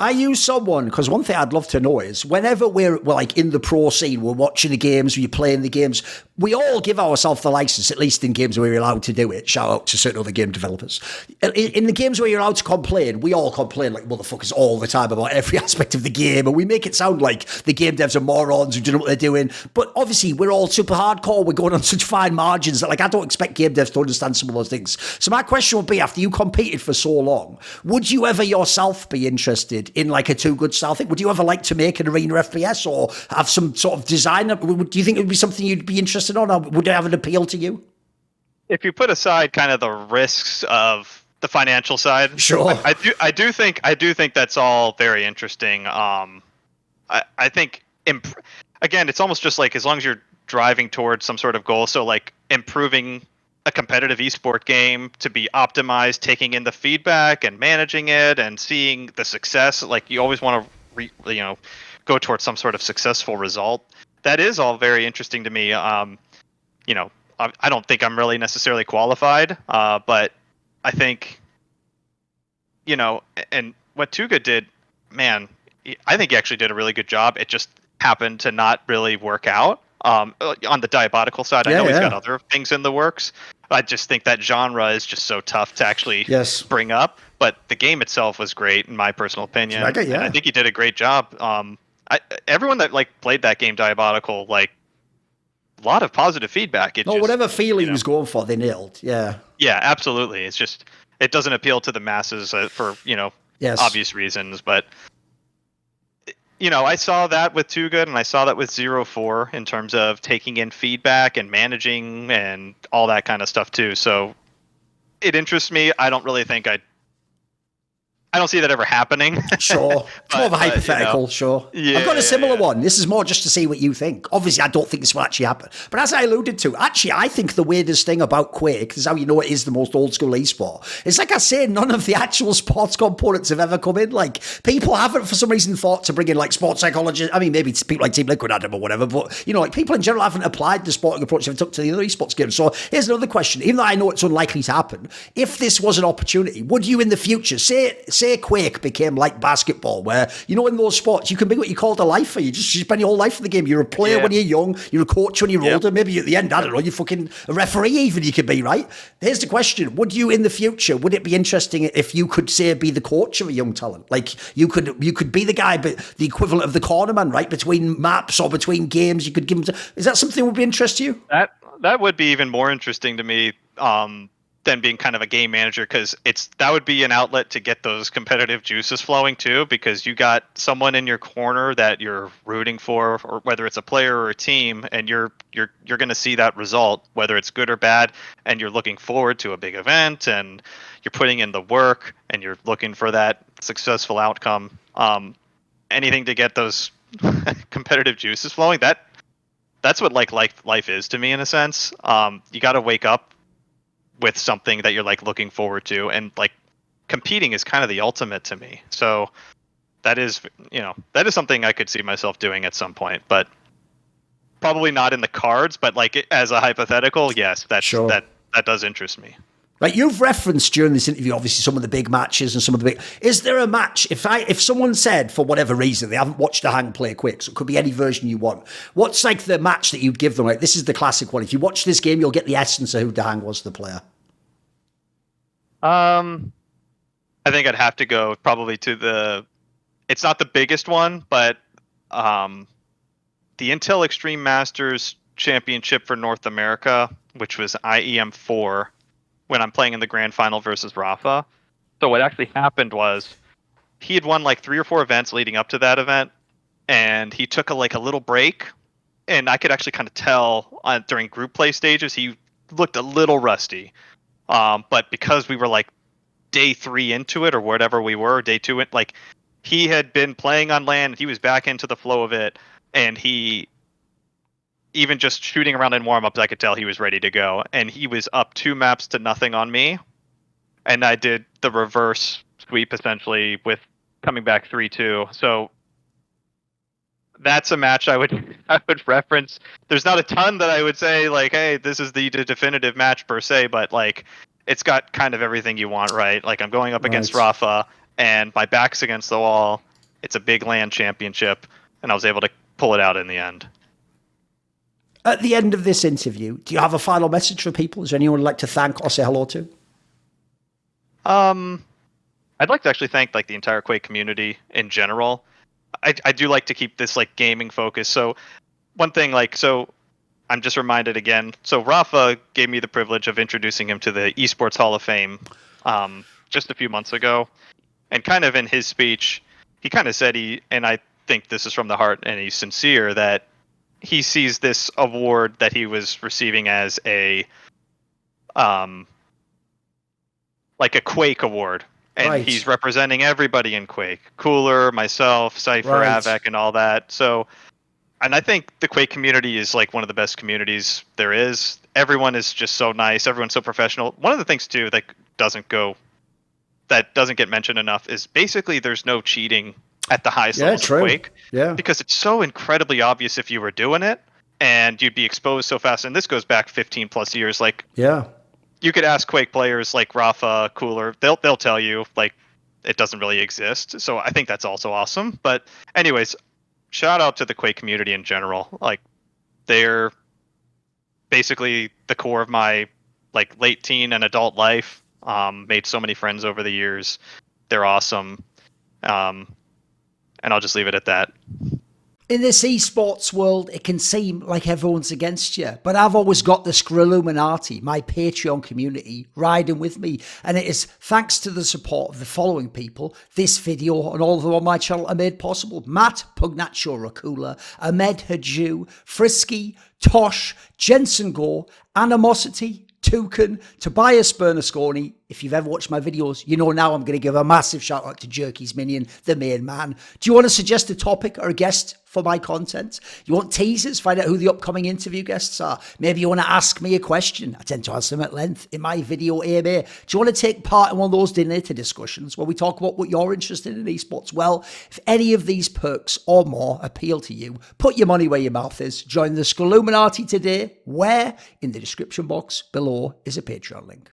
Are you someone, because one thing I'd love to know is, whenever we're like in the pro scene, we're watching the games, we're playing the games, we all give ourselves the license, at least in games where we're allowed to do it. Shout out to certain other game developers. In the games where you're allowed to complain, we all complain like motherfuckers all the time about every aspect of the game, and we make it sound like the game devs are morons who don't know what they're doing. But obviously, we're all super hardcore. We're going on such fine margins that, like, I don't expect game devs to understand some of those things. So my question would be, after you competed for so long, would you ever yourself be interested in like a Too Good style thing? Would you ever like to make an arena FPS or have some sort of design? Do you think it would be something you'd be interested in, or would it have an appeal to you? If you put aside kind of the risks of the financial side, sure, I do think that's all very interesting. I think again, it's almost just like, as long as you're driving towards some sort of goal, so like improving a competitive esport game to be optimized, taking in the feedback and managing it and seeing the success. Like, you always want to go towards some sort of successful result. That is all very interesting to me. I don't think I'm really necessarily qualified, but I think, and what Too Good did, man, I think he actually did a really good job. It just happened to not really work out. On the diabolical side, I know he's got other things in the works. I just think that genre is just so tough to actually bring up. But the game itself was great, in my personal opinion. And I think he did a great job. Everyone that played that game, Diabolical, a lot of positive feedback. Whatever feel he was going for, they nailed. Yeah. Yeah, absolutely. It's just, it doesn't appeal to the masses for obvious reasons, but. I saw that with Too Good, and I saw that with 0-4 in terms of taking in feedback and managing and all that kind of stuff too. So it interests me. I don't really think I don't see that ever happening. Sure. It's more of a hypothetical, sure. Yeah, I've got a similar one. This is more just to see what you think. Obviously, I don't think this will actually happen. But as I alluded to, actually, I think the weirdest thing about Quake, this is how you know it is the most old school esport, it's like I say, none of the actual sports components have ever come in. Like, people haven't, for some reason, thought to bring in, like, sports psychologists. I mean, maybe it's people like Team Liquid had them or whatever, but, people in general haven't applied the sporting approach they've took to the other esports games. So here's another question. Even though I know it's unlikely to happen, if this was an opportunity, would you in the future, say Quake became like basketball, where, in those sports, you can be what you called a lifer. You just spend your whole life in the game. You're a player when you're young, you're a coach when you're older, maybe at the end, I don't know, you're fucking a referee even, you could be, right? Here's the question. Would you in the future, would it be interesting if you could, say, be the coach of a young talent? Like, you could be the guy, but the equivalent of the cornerman, right? Between maps or between games, you could give them is that something that would be interest to you? That would be even more interesting to me, than being kind of a game manager, because that would be an outlet to get those competitive juices flowing too, because you got someone in your corner that you're rooting for, or whether it's a player or a team, and you're going to see that result, whether it's good or bad, and you're looking forward to a big event, and you're putting in the work, and you're looking for that successful outcome. Anything to get those competitive juices flowing. That's what life is to me, in a sense. You got to wake up with something that you're looking forward to, and competing is kind of the ultimate to me. So that is something I could see myself doing at some point, but probably not in the cards, but as a hypothetical, yes, that does interest me. Right, you've referenced during this interview, obviously, some of the big matches and some of the big. Is there a match? If someone said, for whatever reason, they haven't watched DaHanG play Quake, so it could be any version you want. What's the match that you'd give them? This is the classic one. If you watch this game, you'll get the essence of who DaHanG was, the player. I think I'd have to go probably to the it's not the biggest one, but the Intel Extreme Masters Championship for North America, which was IEM 4, when I'm playing in the grand final versus Rapha. So what actually happened was he had won like 3 or 4 events leading up to that event, and he took a little break, and I could actually kind of tell during group play stages he looked a little rusty. But because we were like day 3 into it or whatever we were, day 2, like he had been playing on land, he was back into the flow of it, and he, even just shooting around in warm-ups, I could tell he was ready to go. And he was up 2 maps to nothing on me, and I did the reverse sweep essentially with coming back 3-2. So that's a match I would reference. There's not a ton that I would say like, hey, this is the definitive match per se, but like it's got kind of everything you want, right? Like I'm going up against Rapha, and my back's against the wall. It's a big LAN championship, and I was able to pull it out in the end. At the end of this interview, do you have a final message for people? Is there anyone you'd like to thank or say hello to? I'd like to actually thank like the entire Quake community in general. I do like to keep this like gaming focus. So one thing, like, so I'm just reminded again. So Rapha gave me the privilege of introducing him to the Esports Hall of Fame just a few months ago. And kind of in his speech, he kind of said and I think this is from the heart and he's sincere, that he sees this award that he was receiving as a like a Quake award. And he's representing everybody in Quake. Cooler, myself, Cypher, Avec, and all that. So, and I think the Quake community is like one of the best communities there is. Everyone is just so nice. Everyone's so professional. One of the things too that doesn't get mentioned enough is basically there's no cheating at the highest levels of Quake. Yeah. Because it's so incredibly obvious if you were doing it, and you'd be exposed so fast. And this goes back 15 plus years. Like, you could ask Quake players like Rapha, Cooler, they'll tell you like it doesn't really exist. So I think that's also awesome. But anyways, shout out to the Quake community in general. Like they're basically the core of my like late teen and adult life. Made so many friends over the years. They're awesome. And I'll just leave it at that. In this esports world, it can seem like everyone's against you, but I've always got the Skrilluminati, my Patreon community, riding with me. And it is thanks to the support of the following people, this video and all of them on my channel are made possible. Matt, Pugnaccio Rakula, Ahmed Haju, Frisky, Tosh, Jensen Gore, Animosity, Toucan, Tobias Bernasconi. If you've ever watched my videos, you know now I'm going to give a massive shout out to Jerky's Minion, the main man. Do you want to suggest a topic or a guest for my content? You want teasers? Find out who the upcoming interview guests are. Maybe you want to ask me a question. I tend to answer them at length in my video AMA. Do you want to take part in one of those dinner discussions where we talk about what you're interested in esports? Well, if any of these perks or more appeal to you, put your money where your mouth is. Join the Skrilluminati today, where in the description box below is a Patreon link.